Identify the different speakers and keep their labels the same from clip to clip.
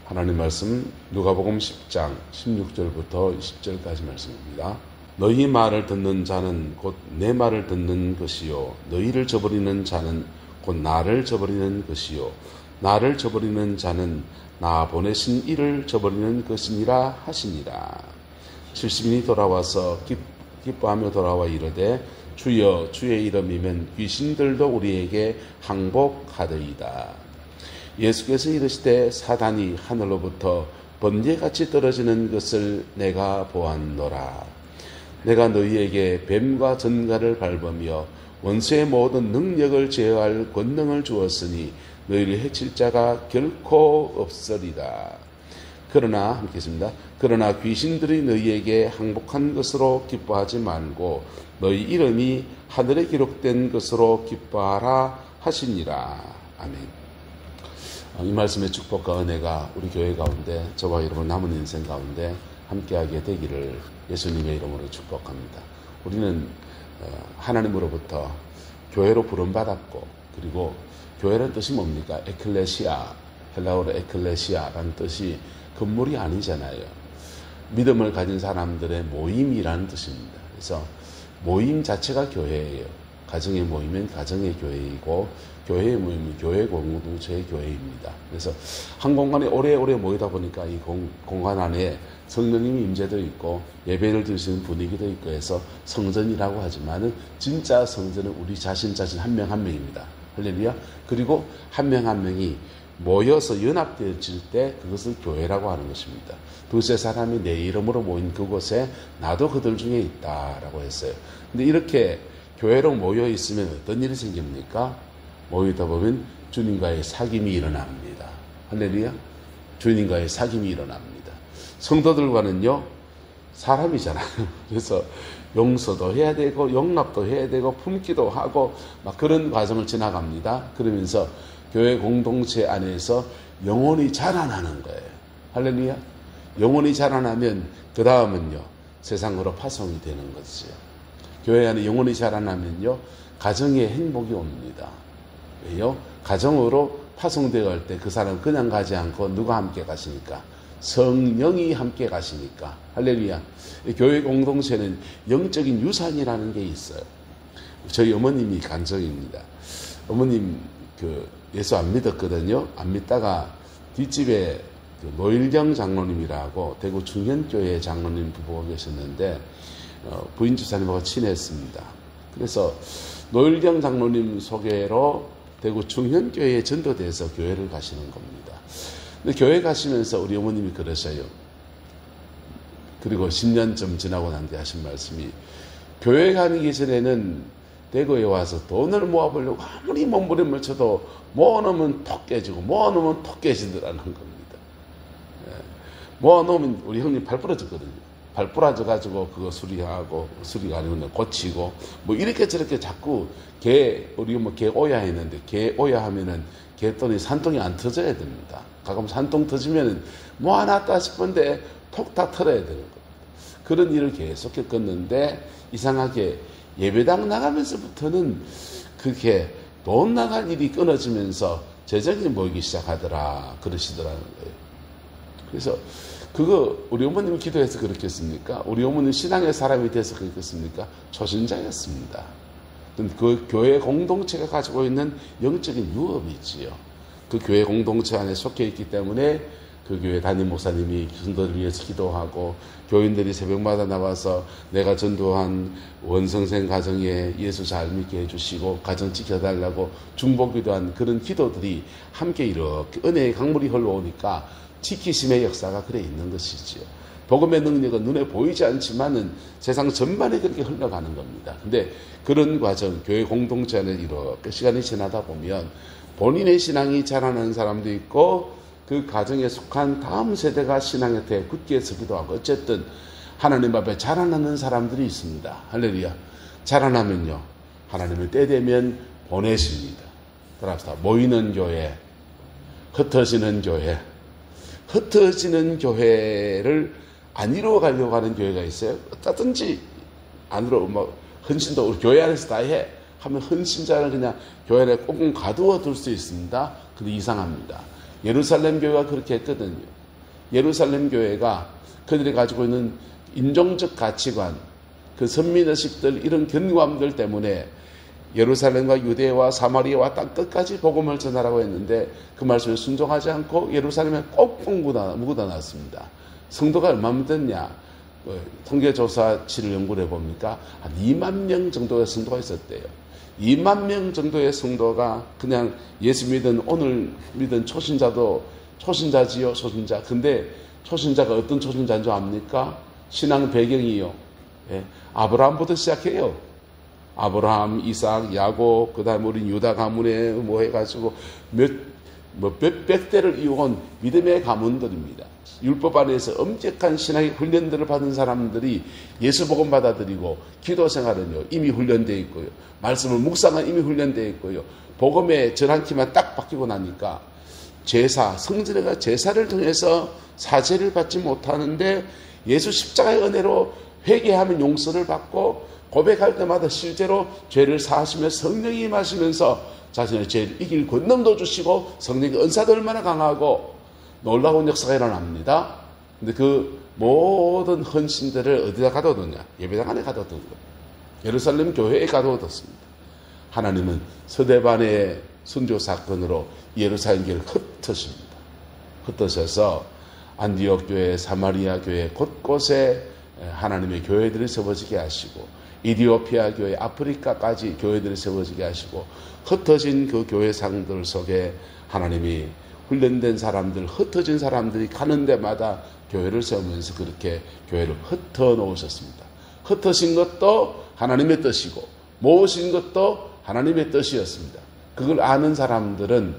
Speaker 1: 하나님 말씀 누가복음 10장 16절부터 20절까지 말씀입니다. 너희 말을 듣는 자는 곧 내 말을 듣는 것이요 너희를 저버리는 자는 곧 나를 저버리는 것이요 나를 저버리는 자는 나 보내신 이를 저버리는 것이니라 하시니라. 70인이 돌아와서 기뻐하며 돌아와 이르되 주여 주의 이름이면 귀신들도 우리에게 항복하더이다. 예수께서 이르시되 사단이 하늘로부터 번개같이 떨어지는 것을 내가 보았노라. 내가 너희에게 뱀과 전갈을 밟으며 원수의 모든 능력을 제어할 권능을 주었으니 너희를 해칠 자가 결코 없으리라. 그러나 함께 했습니다. 그러나 귀신들이 너희에게 항복한 것으로 기뻐하지 말고 너희 이름이 하늘에 기록된 것으로 기뻐하라 하시니라. 아멘. 이 말씀의 축복과 은혜가 우리 교회 가운데 저와 여러분 남은 인생 가운데 함께하게 되기를 예수님의 이름으로 축복합니다. 우리는 하나님으로부터 교회로 부름받았고, 그리고 교회라는 뜻이 뭡니까? 에클레시아, 헬라어로 에클레시아라는 뜻이 건물이 아니잖아요. 믿음을 가진 사람들의 모임이라는 뜻입니다. 그래서 모임 자체가 교회예요. 가정의 모임은 가정의 교회이고, 교회의 모임은 교회 공동체의 교회입니다. 그래서 한 공간에 오래오래 모이다 보니까 이 공간 안에 성령님이 임재도 있고 예배를 드리시는 분위기도 있고 해서 성전이라고 하지만은 진짜 성전은 우리 자신 한 명 한 명입니다. 할렐루야. 그리고 한 명 한 명이 모여서 연합되어질 때 그것을 교회라고 하는 것입니다. 두세 사람이 내 이름으로 모인 그곳에 나도 그들 중에 있다라고 했어요. 근데 이렇게 교회로 모여 있으면 어떤 일이 생깁니까? 모이다 보면 주님과의 사귐이 일어납니다. 할렐루야. 주님과의 사귐이 일어납니다. 성도들과는요, 사람이잖아요. 그래서 용서도 해야 되고 용납도 해야 되고 품기도 하고 막 그런 과정을 지나갑니다. 그러면서 교회 공동체 안에서 영혼이 자라나는 거예요. 할렐루야. 영혼이 자라나면 그 다음은요, 세상으로 파송이 되는 거죠. 교회 안에 영혼이 자라나면요, 가정에 행복이 옵니다. 왜요? 가정으로 파송되어 갈 때 그 사람 그냥 가지 않고 누가 함께 가시니까? 성령이 함께 가시니까. 할렐루야. 교회 공동체는 영적인 유산이라는 게 있어요. 저희 어머님이 간증입니다. 어머님 예수 안 믿었거든요. 안 믿다가 뒷집에 노일경 장로님이라고 대구 중현교회 장로님 부부가 계셨는데 부인 집사님하고 친했습니다. 그래서 노일경 장로님 소개로 대구 중현교회에 전도돼서 교회를 가시는 겁니다. 근데 교회 가시면서 우리 어머님이 그러셔요. 그리고 10년쯤 지나고 난 뒤에 하신 말씀이, 교회 가기 전에는 대구에 와서 돈을 모아보려고 아무리 몸부림을 쳐도 모아놓으면 톡 깨지고 모아놓으면 톡 깨지더라는 겁니다. 모아놓으면 우리 형님 발 부러졌거든요. 발 부러져가지고 그거 수리가 아니면 고치고 뭐 이렇게 저렇게 자꾸 우리 개 오야 했는데, 개 오야 하면은 개돈이 산통이 안 터져야 됩니다. 가끔 산통 터지면은 모아놨다 싶은데 톡 다 털어야 되는 겁니다. 그런 일을 계속 겪었는데 이상하게 예배당 나가면서부터는 그렇게 돈 나갈 일이 끊어지면서 재정이 모이기 시작하더라 그러시더라는 거예요. 그래서 그거 우리 어머님이 기도해서 그렇겠습니까? 우리 어머니는 신앙의 사람이 돼서 그렇겠습니까? 초신자였습니다. 그 교회 공동체가 가지고 있는 영적인 유업이지요. 그 교회 공동체 안에 속해 있기 때문에 그 교회 담임 목사님이 성도를 위해서 기도하고 교인들이 새벽마다 나와서 내가 전도한 원성생 가정에 예수 잘 믿게 해주시고 가정 지켜달라고 중보기도한 그런 기도들이 함께 이렇게 은혜의 강물이 흘러오니까 지키심의 역사가 그래 있는 것이지요. 복음의 능력은 눈에 보이지 않지만은 세상 전반에 그렇게 흘러가는 겁니다. 근데 그런 과정, 교회 공동체 안에 이렇게 시간이 지나다 보면 본인의 신앙이 자라는 사람도 있고 그 가정에 속한 다음 세대가 신앙에 대해 굳게 서기도 하고, 어쨌든 하나님 앞에 자라나는 사람들이 있습니다. 할렐루야. 자라나면요, 하나님의 때 되면 보내십니다. 따라합시다. 모이는 교회, 흩어지는 교회. 흩어지는 교회를 안 이루어가려고 하는 교회가 있어요. 어떻든지 안으로 헌신도 우리 교회 안에서 다 해 하면 헌신자를 그냥 교회 안에 꽁꽁 가두어 둘 수 있습니다. 근데 이상합니다. 예루살렘 교회가 그렇게 했거든요. 예루살렘 교회가 그들이 가지고 있는 인종적 가치관, 그 선민의식들, 이런 견고함들 때문에 예루살렘과 유대와 사마리아와 땅 끝까지 복음을 전하라고 했는데 그 말씀에 순종하지 않고 예루살렘에 꼭꼭 묻어놨습니다. 성도가 얼마나 됐냐? 통계조사치를 연구를 해보니까 한 2만 명 정도의 성도가 있었대요. 2만 명 정도의 성도가 그냥 예수 믿은, 오늘 믿은 초신자지요, 초신자. 근데 초신자가 어떤 초신자인 줄 압니까? 신앙 배경이요. 예, 아브라함부터 시작해요. 아브라함, 이삭, 야곱, 그 다음에 우리 유다 가문에 뭐 해가지고 몇백 대를 이어온 믿음의 가문들입니다. 율법 안에서 엄격한 신학의 훈련들을 받은 사람들이 예수 복음 받아들이고 기도 생활은요 이미 훈련되어 있고요. 말씀을 묵상한 이미 훈련되어 있고요. 복음의 전환키만 딱 바뀌고 나니까 제사, 성전에가 제사를 통해서 사죄를 받지 못하는데 예수 십자가의 은혜로 회개하면 용서를 받고 고백할 때마다 실제로 죄를 사하시며 성령이 임하시면서 자신의 죄를 이길 권능도 주시고 성령의 은사도 얼마나 강하고 놀라운 역사가 일어납니다. 근데 그 모든 헌신들을 어디다 가둬두냐? 예배당 안에 가둬둔 거예요. 예루살렘 교회에 가둬뒀습니다. 하나님은 서대반의 순교 사건으로 예루살렘 교회를 흩으십니다. 흩으셔서 안디옥 교회, 사마리아 교회 곳곳에 하나님의 교회들이 세워지게 하시고 이디오피아 교회, 아프리카까지 교회들이 세워지게 하시고 흩어진 그 교회상들 속에 하나님이 훈련된 사람들, 흩어진 사람들이 가는 데마다 교회를 세우면서 그렇게 교회를 흩어 놓으셨습니다. 흩어진 것도 하나님의 뜻이고 모으신 것도 하나님의 뜻이었습니다. 그걸 아는 사람들은,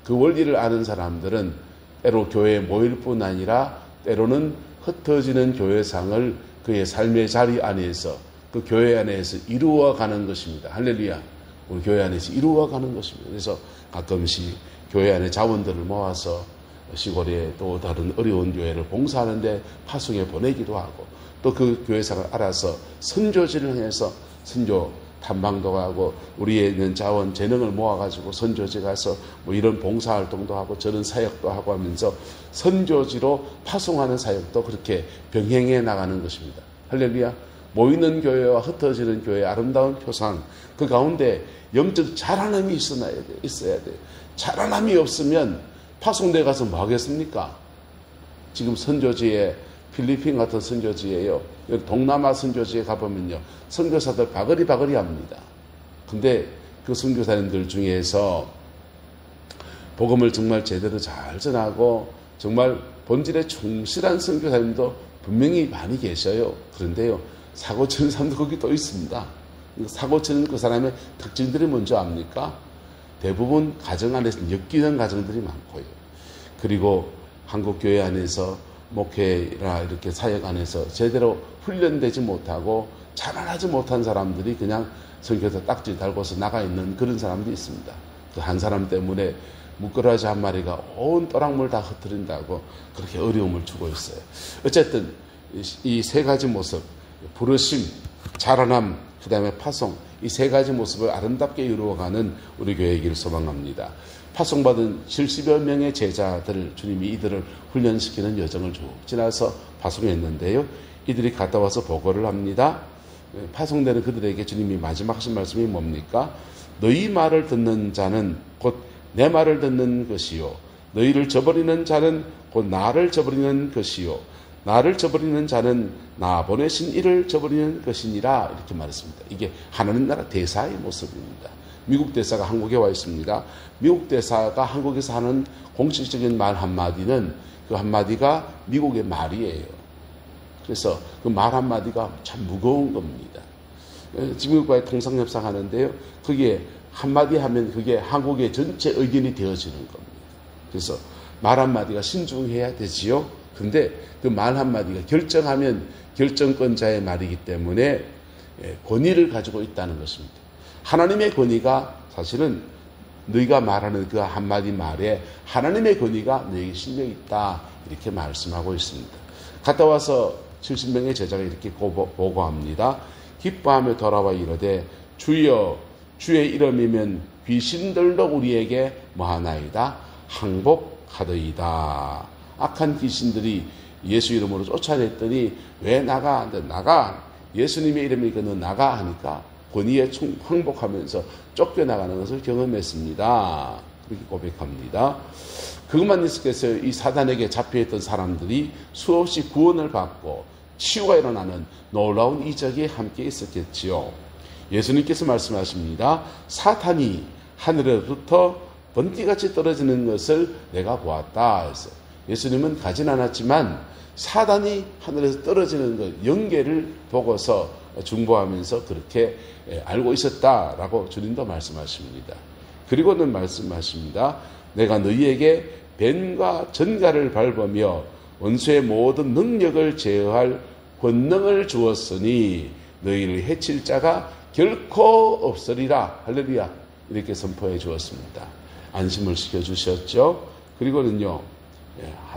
Speaker 1: 그 원리를 아는 사람들은 때로 교회에 모일 뿐 아니라 때로는 흩어지는 교회상을 그의 삶의 자리 안에서, 그 교회 안에서 이루어가는 것입니다. 할렐루야. 우리 교회 안에서 이루어가는 것입니다. 그래서 가끔씩 교회 안에 자원들을 모아서 시골에 또 다른 어려운 교회를 봉사하는데 파송에 보내기도 하고, 또 그 교회상을 알아서 선교지를 향해서 선교 탐방도 하고, 우리에 있는 자원 재능을 모아가지고 선교지 가서 뭐 이런 봉사활동도 하고 저런 사역도 하고 하면서 선교지로 파송하는 사역도 그렇게 병행해 나가는 것입니다. 할렐루야. 모이는 교회와 흩어지는 교회의 아름다운 표상, 그 가운데 영적 자라남이 있어야 돼요. 자라남이 없으면 파송대 가서 뭐 하겠습니까? 지금 선교지에, 필리핀 같은 선교지에요, 동남아 선교지에 가보면요, 선교사들 바글이 합니다. 근데 그 선교사님들 중에서 복음을 정말 제대로 잘 전하고 정말 본질에 충실한 선교사님도 분명히 많이 계셔요. 그런데요, 사고 치는 사람도 거기 또 있습니다. 사고 치는 그 사람의 특징들이 뭔지 압니까? 대부분 가정 안에서 엮이는 가정들이 많고요. 그리고 한국 교회 안에서 목회나 이렇게 사역 안에서 제대로 훈련되지 못하고 자라나지 못한 사람들이 그냥 선교사 딱지 달고서 나가 있는 그런 사람도 있습니다. 그 한 사람 때문에 미꾸라지 한 마리가 온 또랑물 다 흩어진다고 그렇게 어려움을 주고 있어요. 어쨌든 이 세 가지 모습, 부르심, 자라남, 그 다음에 파송, 이 세 가지 모습을 아름답게 이루어가는 우리 교회이길 소망합니다. 파송받은 70여 명의 제자들을, 주님이 이들을 훈련시키는 여정을 쭉 지나서 파송했는데요. 이들이 갔다 와서 보고를 합니다. 파송되는 그들에게 주님이 마지막 하신 말씀이 뭡니까? 너희 말을 듣는 자는 곧 내 말을 듣는 것이요, 너희를 저버리는 자는 곧 나를 저버리는 것이요, 나를 저버리는 자는 나 보내신 이를 저버리는 것이니라, 이렇게 말했습니다. 이게 하나님 나라 대사의 모습입니다. 미국 대사가 한국에 와 있습니다. 미국 대사가 한국에서 하는 공식적인 말 한마디는, 그 한마디가 미국의 말이에요. 그래서 그 말 한마디가 참 무거운 겁니다. 미국과의 통상협상 하는데요, 그게 한마디 하면 그게 한국의 전체 의견이 되어지는 겁니다. 그래서 말 한마디가 신중해야 되지요. 근데 그 말 한마디가 결정하면 결정권자의 말이기 때문에 권위를 가지고 있다는 것입니다. 하나님의 권위가 사실은 너희가 말하는 그 한마디 말에 하나님의 권위가 너에게 실려 있다, 이렇게 말씀하고 있습니다. 갔다 와서 70명의 제자가 이렇게 보고합니다. 기뻐하며 돌아와 이르되 주여, 주의 이름이면 귀신들도 우리에게 뭐하나이다? 항복하더이다. 악한 귀신들이 예수 이름으로 쫓아냈더니 왜 나가? 나가. 예수님의 이름이니까 너 나가 하니까 권위에 항복하면서 쫓겨나가는 것을 경험했습니다. 그렇게 고백합니다. 그것만 있었겠어요. 이 사단에게 잡혀있던 사람들이 수없이 구원을 받고 치유가 일어나는 놀라운 이적이 함께 있었겠지요. 예수님께서 말씀하십니다. 사탄이 하늘에부터 번개같이 떨어지는 것을 내가 보았다. 해서 예수님은 가진 않았지만 사단이 하늘에서 떨어지는 것, 영계를 보고서 중보하면서 그렇게 알고 있었다라고 주님도 말씀하십니다. 그리고는 말씀하십니다. 내가 너희에게 뱀과 전갈을 밟으며 원수의 모든 능력을 제어할 권능을 주었으니 너희를 해칠 자가 결코 없으리라. 할렐루야. 이렇게 선포해 주었습니다. 안심을 시켜주셨죠. 그리고는요,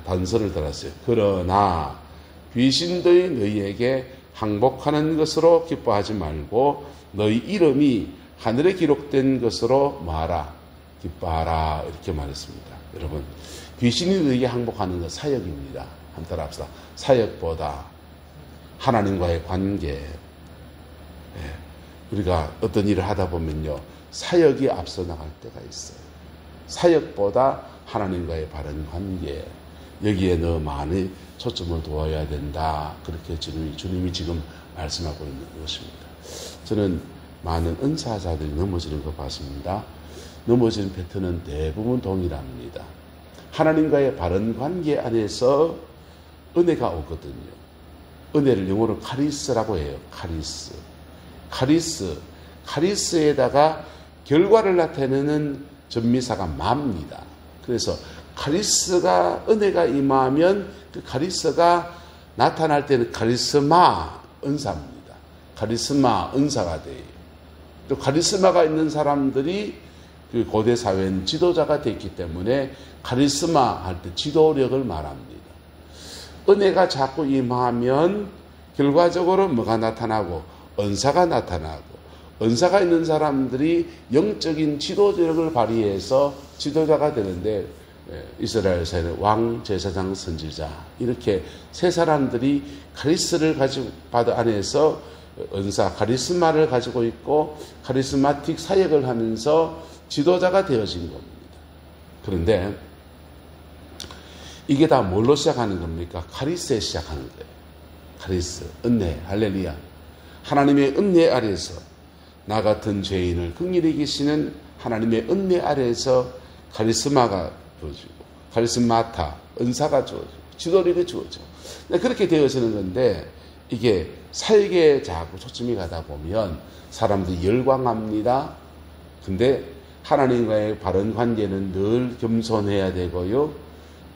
Speaker 1: 단서를 달았어요. 그러나 귀신들이 너희에게 항복하는 것으로 기뻐하지 말고 너희 이름이 하늘에 기록된 것으로 뭐하라? 기뻐하라. 이렇게 말했습니다. 여러분, 귀신이 너희에게 항복하는 것 사역입니다. 한번 따라합시다. 사역보다 하나님과의 관계. 우리가 어떤 일을 하다 보면요, 사역이 앞서 나갈 때가 있어요. 사역보다 하나님과의 바른 관계, 여기에 너 많이 초점을 두어야 된다. 그렇게 주님이 지금 말씀하고 있는 것입니다. 저는 많은 은사자들이 넘어지는 거 봤습니다. 넘어지는 패턴은 대부분 동일합니다. 하나님과의 바른 관계 안에서 은혜가 오거든요. 은혜를 영어로 카리스라고 해요. 카리스에다가 결과를 나타내는 전미사가 마입니다. 그래서 카리스가, 은혜가 임하면 그 카리스가 나타날 때는 카리스마 은사입니다. 카리스마 은사가 돼요. 또 카리스마가 있는 사람들이 그 고대 사회는 지도자가 됐기 때문에 카리스마 할 때 지도력을 말합니다. 은혜가 자꾸 임하면 결과적으로 뭐가 나타나고 은사가 나타나고, 은사가 있는 사람들이 영적인 지도력을 발휘해서 지도자가 되는데, 이스라엘 사회는 왕, 제사장, 선지자, 이렇게 세 사람들이 카리스를 가지고 받은 안에서 은사, 카리스마를 가지고 있고 카리스마틱 사역을 하면서 지도자가 되어진 겁니다. 그런데 이게 다 뭘로 시작하는 겁니까? 카리스에 시작하는 거예요. 카리스, 은혜, 할렐루야. 하나님의 은혜 아래에서 나 같은 죄인을 긍휼히 계시는 하나님의 은혜 아래에서 카리스마가 주어지고, 카리스마타, 은사가 주어지고, 지도력이 주어지고, 그렇게 되어지는 건데, 이게 사역에 자꾸 초점이 가다 보면 사람들이 열광합니다. 근데 하나님과의 바른 관계는 늘 겸손해야 되고요,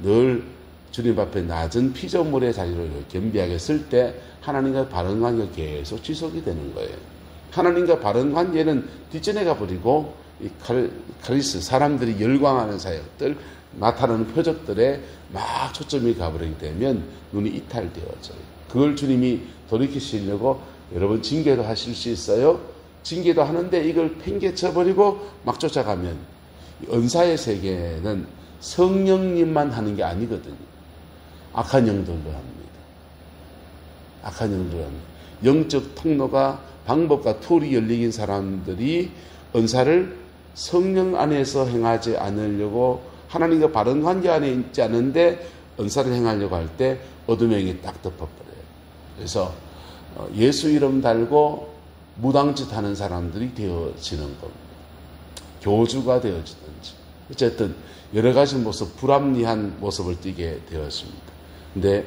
Speaker 1: 늘 주님 앞에 낮은 피조물의 자리로 겸비하게 쓸 때 하나님과 바른 관계가 계속 지속이 되는 거예요. 하나님과 바른 관계는 뒷전에 가버리고 이 카리스, 사람들이 열광하는 사역들, 나타나는 표적들에 막 초점이 가버리게 되면 눈이 이탈되어져요. 그걸 주님이 돌이키시려고 여러분 징계도 하실 수 있어요. 징계도 하는데 이걸 팽개쳐버리고 막 쫓아가면, 은사의 세계는 성령님만 하는 게 아니거든요. 악한 영들도 합니다. 악한 영들도 합니다. 영적 통로가, 방법과 툴이 열리긴 사람들이 은사를 성령 안에서 행하지 않으려고, 하나님과 바른 관계 안에 있지 않은데 은사를 행하려고 할 때 어둠의 영이 딱 덮어버려요. 그래서 예수 이름 달고 무당짓 하는 사람들이 되어지는 겁니다. 교주가 되어지든지, 어쨌든 여러 가지 모습, 불합리한 모습을 띠게 되었습니다. 근데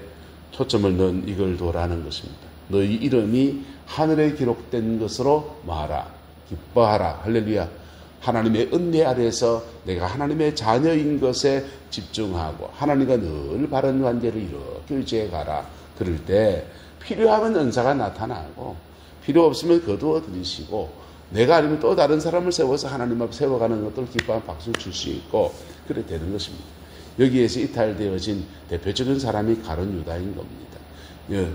Speaker 1: 초점을 넣은 이걸 도라는 것입니다. 너희 이름이 하늘에 기록된 것으로 뭐하라? 기뻐하라. 할렐루야. 하나님의 은혜 아래에서 내가 하나님의 자녀인 것에 집중하고 하나님과 늘 바른 관계를 이렇게 유지해 가라. 그럴 때 필요하면 은사가 나타나고 필요 없으면 거두어 들이시고, 내가 아니면 또 다른 사람을 세워서 하나님 앞에 세워가는 것들 기뻐한 박수를 줄 수 있고, 그래 되는 것입니다. 여기에서 이탈되어진 대표적인 사람이 가룟 유다인 겁니다.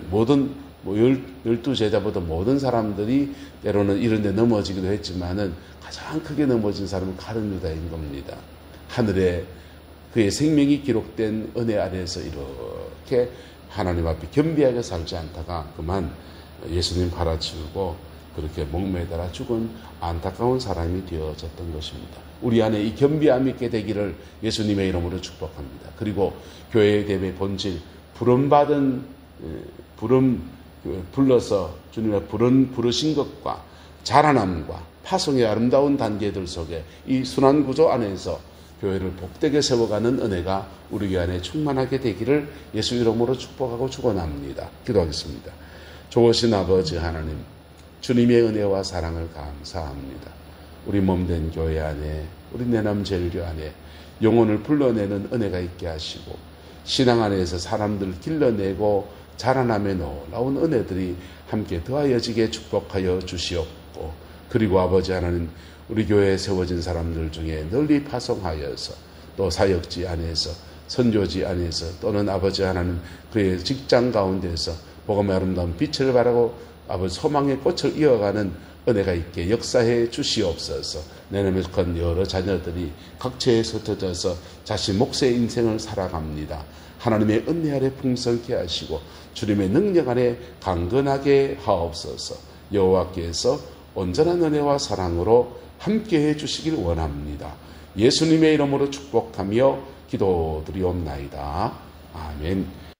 Speaker 1: 모든 12제자보다 모든 사람들이 때로는 이런 데 넘어지기도 했지만은 가장 크게 넘어진 사람은 가룟 유다인 겁니다. 하늘에 그의 생명이 기록된 은혜 아래에서 이렇게 하나님 앞에 겸비하게 살지 않다가 그만 예수님 갈아치우고 그렇게 목매달아 죽은 안타까운 사람이 되어졌던 것입니다. 우리 안에 이 겸비함이 있게 되기를 예수님의 이름으로 축복합니다. 그리고 교회의 대배 본질, 불러서 주님의 부르신 것과 자라남과 파송의 아름다운 단계들 속에 이 순환 구조 안에서 교회를 복되게 세워가는 은혜가 우리 교회 안에 충만하게 되기를 예수 이름으로 축복하고 축원합니다. 기도하겠습니다. 좋으신 아버지 하나님, 주님의 은혜와 사랑을 감사합니다. 우리 몸된 교회 안에, 우리 내남 제일교 안에 영혼을 불러내는 은혜가 있게 하시고 신앙 안에서 사람들을 길러내고 자라남에 놀라운 은혜들이 함께 더하여지게 축복하여 주시옵고, 그리고 아버지 하나님, 우리 교회에 세워진 사람들 중에 널리 파송하여서 또 사역지 안에서 선교지 안에서 또는 아버지 하나님 그의 직장 가운데서 복음의 아름다운 빛을 바라고 아버지 소망의 꽃을 이어가는 은혜가 있게 역사해 주시옵소서. 내 몸에 속한 여러 자녀들이 각처에 흩어져서 자신 몫의 인생을 살아갑니다. 하나님의 은혜 아래 풍성케 하시고 주님의 능력 안에 강건하게 하옵소서. 여호와께서 온전한 은혜와 사랑으로 함께해 주시길 원합니다. 예수님의 이름으로 축복하며 기도드리옵나이다. 아멘.